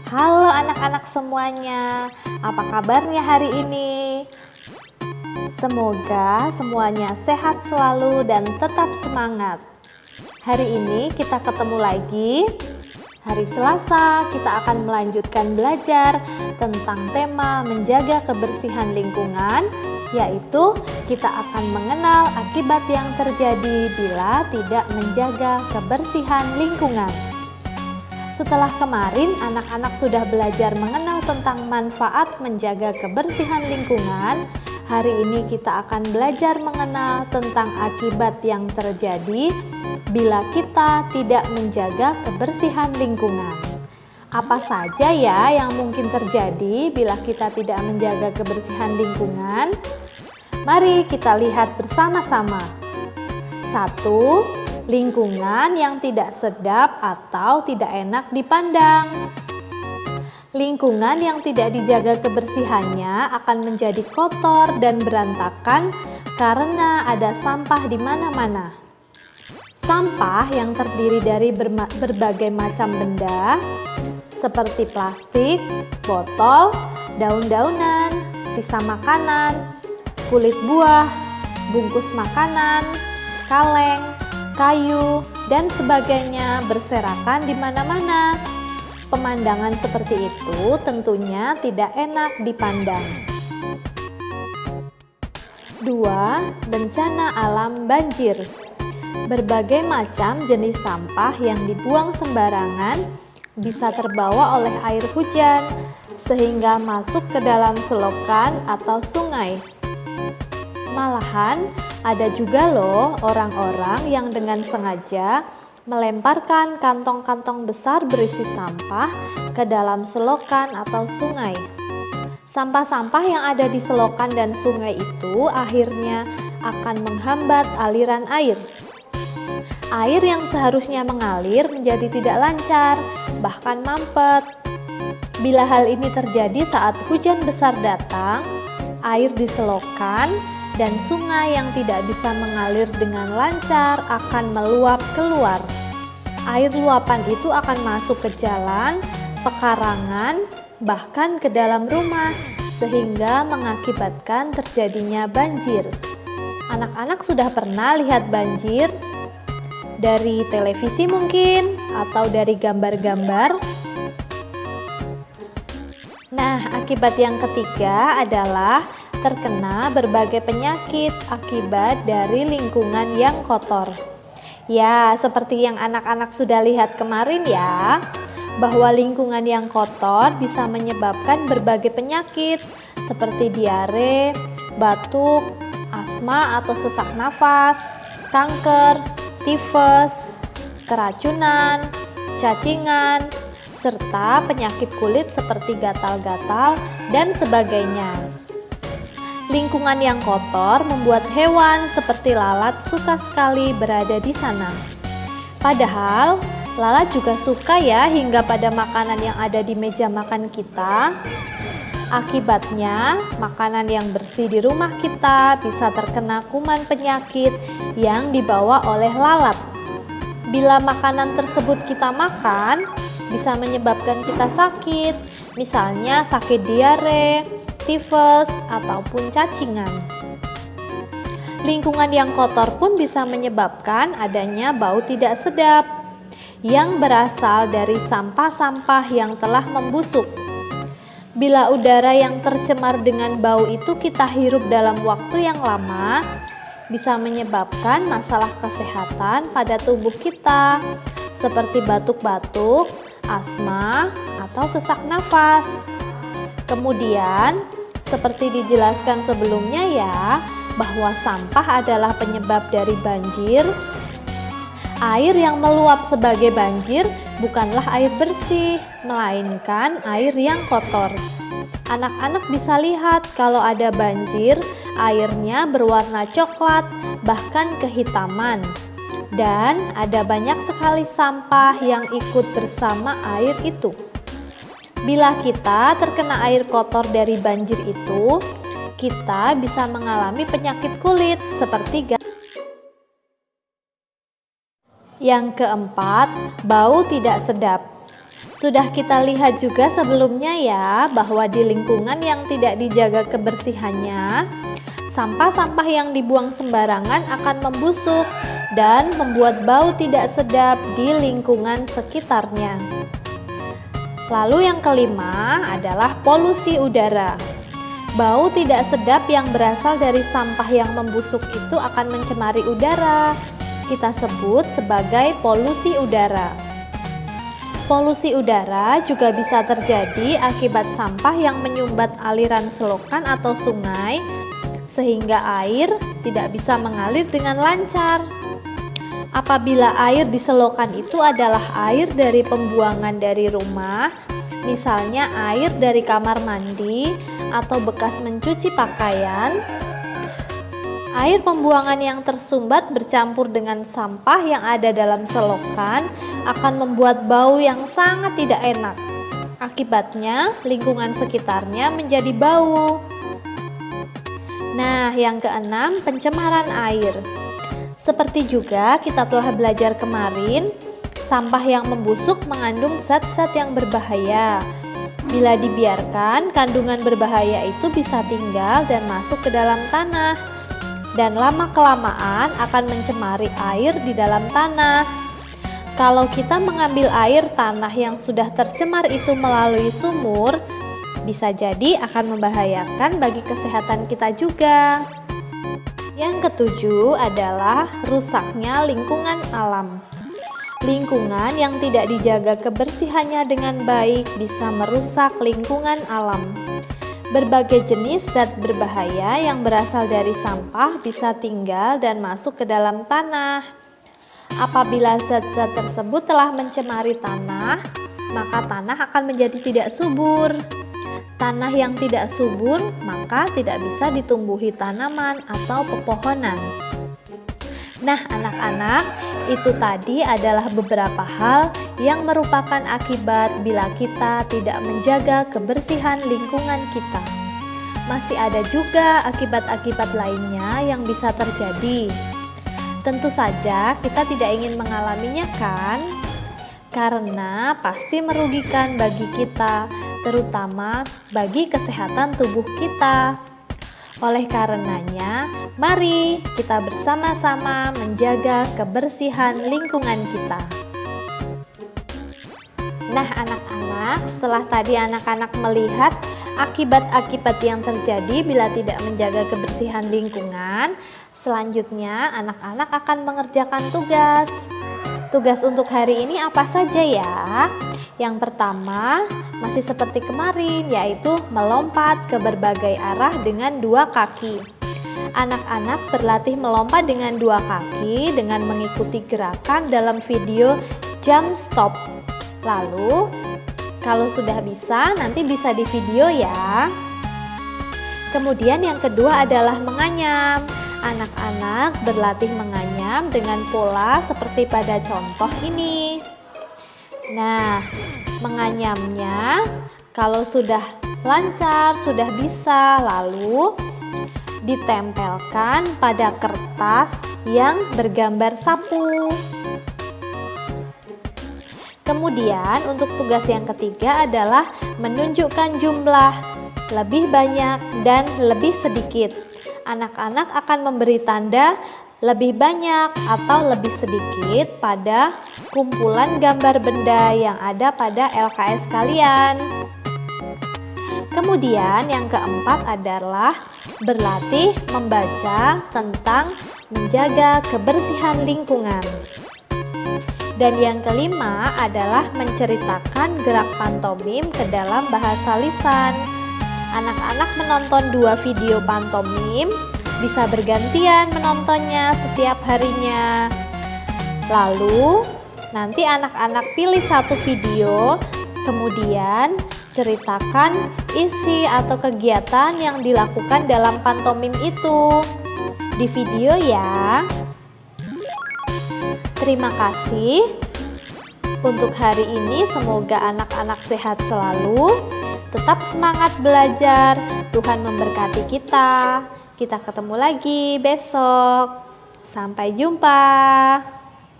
Halo anak-anak semuanya, apa kabarnya hari ini? Semoga semuanya sehat selalu dan tetap semangat. Hari ini kita ketemu lagi. Hari Selasa kita akan melanjutkan belajar tentang tema menjaga kebersihan lingkungan, yaitu kita akan mengenal akibat yang terjadi bila tidak menjaga kebersihan lingkungan. Setelah kemarin anak-anak sudah belajar mengenal tentang manfaat menjaga kebersihan lingkungan, hari ini kita akan belajar mengenal tentang akibat yang terjadi bila kita tidak menjaga kebersihan lingkungan. Apa saja ya yang mungkin terjadi bila kita tidak menjaga kebersihan lingkungan? Mari kita lihat bersama-sama. 1. Lingkungan yang tidak sedap atau tidak enak dipandang. Lingkungan yang tidak dijaga kebersihannya akan menjadi kotor dan berantakan karena ada sampah di mana-mana. Sampah yang terdiri dari berbagai macam benda seperti plastik, botol, daun-daunan, sisa makanan, kulit buah, bungkus makanan, kaleng, kayu, dan sebagainya berserakan di mana-mana. Pemandangan seperti itu tentunya tidak enak dipandang. 2. Bencana alam banjir. Berbagai macam jenis sampah yang dibuang sembarangan bisa terbawa oleh air hujan sehingga masuk ke dalam selokan atau sungai. Malahan, ada juga loh orang-orang yang dengan sengaja melemparkan kantong-kantong besar berisi sampah ke dalam selokan atau sungai. Sampah-sampah yang ada di selokan dan sungai itu akhirnya akan menghambat aliran air. Air yang seharusnya mengalir menjadi tidak lancar, bahkan mampet. Bila hal ini terjadi saat hujan besar datang, air di selokan dan sungai yang tidak bisa mengalir dengan lancar akan meluap keluar. Air luapan itu akan masuk ke jalan, pekarangan, bahkan ke dalam rumah, sehingga mengakibatkan terjadinya banjir. Anak-anak sudah pernah lihat banjir? Dari televisi mungkin, atau dari gambar-gambar? Nah, akibat yang ketiga adalah terkena berbagai penyakit akibat dari lingkungan yang kotor. Ya, seperti yang anak-anak sudah lihat kemarin ya, bahwa lingkungan yang kotor bisa menyebabkan berbagai penyakit seperti diare, batuk, asma atau sesak nafas, kanker, tifus, keracunan, cacingan, serta penyakit kulit seperti gatal-gatal dan sebagainya. Lingkungan yang kotor membuat hewan seperti lalat suka sekali berada di sana. Padahal, lalat juga suka ya hingga pada makanan yang ada di meja makan kita. Akibatnya, makanan yang bersih di rumah kita bisa terkena kuman penyakit yang dibawa oleh lalat. Bila makanan tersebut kita makan, bisa menyebabkan kita sakit, misalnya sakit diare, tifus, ataupun cacingan. Lingkungan yang kotor pun bisa menyebabkan adanya bau tidak sedap yang berasal dari sampah-sampah yang telah membusuk. Bila udara yang tercemar dengan bau itu kita hirup dalam waktu yang lama, bisa menyebabkan masalah kesehatan pada tubuh kita, seperti batuk-batuk, asma, atau sesak nafas. Kemudian, seperti dijelaskan sebelumnya ya, bahwa sampah adalah penyebab dari banjir. Air yang meluap sebagai banjir bukanlah air bersih, melainkan air yang kotor. Anak-anak bisa lihat kalau ada banjir, airnya berwarna coklat, bahkan kehitaman. Dan ada banyak sekali sampah yang ikut bersama air itu. Bila kita terkena air kotor dari banjir itu, kita bisa mengalami penyakit kulit seperti Yang keempat, bau tidak sedap. Sudah kita lihat juga sebelumnya ya, bahwa di lingkungan yang tidak dijaga kebersihannya, sampah-sampah yang dibuang sembarangan akan membusuk dan membuat bau tidak sedap di lingkungan sekitarnya. Lalu yang kelima adalah polusi udara. Bau tidak sedap yang berasal dari sampah yang membusuk itu akan mencemari udara. Kita sebut sebagai polusi udara. Polusi udara juga bisa terjadi akibat sampah yang menyumbat aliran selokan atau sungai, sehingga air tidak bisa mengalir dengan lancar. Apabila air di selokan itu adalah air dari pembuangan dari rumah, misalnya air dari kamar mandi atau bekas mencuci pakaian, air pembuangan yang tersumbat bercampur dengan sampah yang ada dalam selokan akan membuat bau yang sangat tidak enak. Akibatnya, lingkungan sekitarnya menjadi bau. Nah, yang keenam, pencemaran air. Seperti juga kita telah belajar kemarin, sampah yang membusuk mengandung zat-zat yang berbahaya. Bila dibiarkan, kandungan berbahaya itu bisa tinggal dan masuk ke dalam tanah, dan lama-kelamaan akan mencemari air di dalam tanah. Kalau kita mengambil air tanah yang sudah tercemar itu melalui sumur, bisa jadi akan membahayakan bagi kesehatan kita juga. Yang ketujuh adalah rusaknya lingkungan alam. Lingkungan yang tidak dijaga kebersihannya dengan baik bisa merusak lingkungan alam. Berbagai jenis zat berbahaya yang berasal dari sampah bisa tinggal dan masuk ke dalam tanah. Apabila zat-zat tersebut telah mencemari tanah, maka tanah akan menjadi tidak subur. Tanah yang tidak subur, maka tidak bisa ditumbuhi tanaman atau pepohonan. Nah, anak-anak, itu tadi adalah beberapa hal yang merupakan akibat bila kita tidak menjaga kebersihan lingkungan kita. Masih ada juga akibat-akibat lainnya yang bisa terjadi. Tentu saja kita tidak ingin mengalaminya kan? Karena pasti merugikan bagi kita, terutama bagi kesehatan tubuh kita. Oleh karenanya, mari kita bersama-sama menjaga kebersihan lingkungan kita. Nah, anak-anak, setelah tadi anak-anak melihat akibat-akibat yang terjadi bila tidak menjaga kebersihan lingkungan, selanjutnya anak-anak akan mengerjakan tugas. Tugas untuk hari ini apa saja ya? Yang pertama, masih seperti kemarin, yaitu melompat ke berbagai arah dengan dua kaki. Anak-anak berlatih melompat dengan dua kaki dengan mengikuti gerakan dalam video jump stop. Lalu, kalau sudah bisa, nanti bisa di video ya. Kemudian yang kedua adalah menganyam. Anak-anak berlatih menganyam dengan pola seperti pada contoh ini. Nah, menganyamnya kalau sudah lancar, sudah bisa, lalu ditempelkan pada kertas yang bergambar sapu. Kemudian untuk tugas yang ketiga adalah menunjukkan jumlah lebih banyak dan lebih sedikit. Anak-anak akan memberi tanda lebih banyak atau lebih sedikit pada kumpulan gambar benda yang ada pada LKS kalian. Kemudian yang keempat adalah berlatih membaca tentang menjaga kebersihan lingkungan. Dan yang kelima adalah menceritakan gerak pantomim ke dalam bahasa lisan. Anak-anak menonton 2 video pantomim, bisa bergantian menontonnya setiap harinya. Lalu, nanti anak-anak pilih 1 video, kemudian ceritakan isi atau kegiatan yang dilakukan dalam pantomim itu di video ya. Terima kasih untuk hari ini, semoga anak-anak sehat selalu. Tetap semangat belajar, Tuhan memberkati kita. Kita ketemu lagi besok. Sampai jumpa.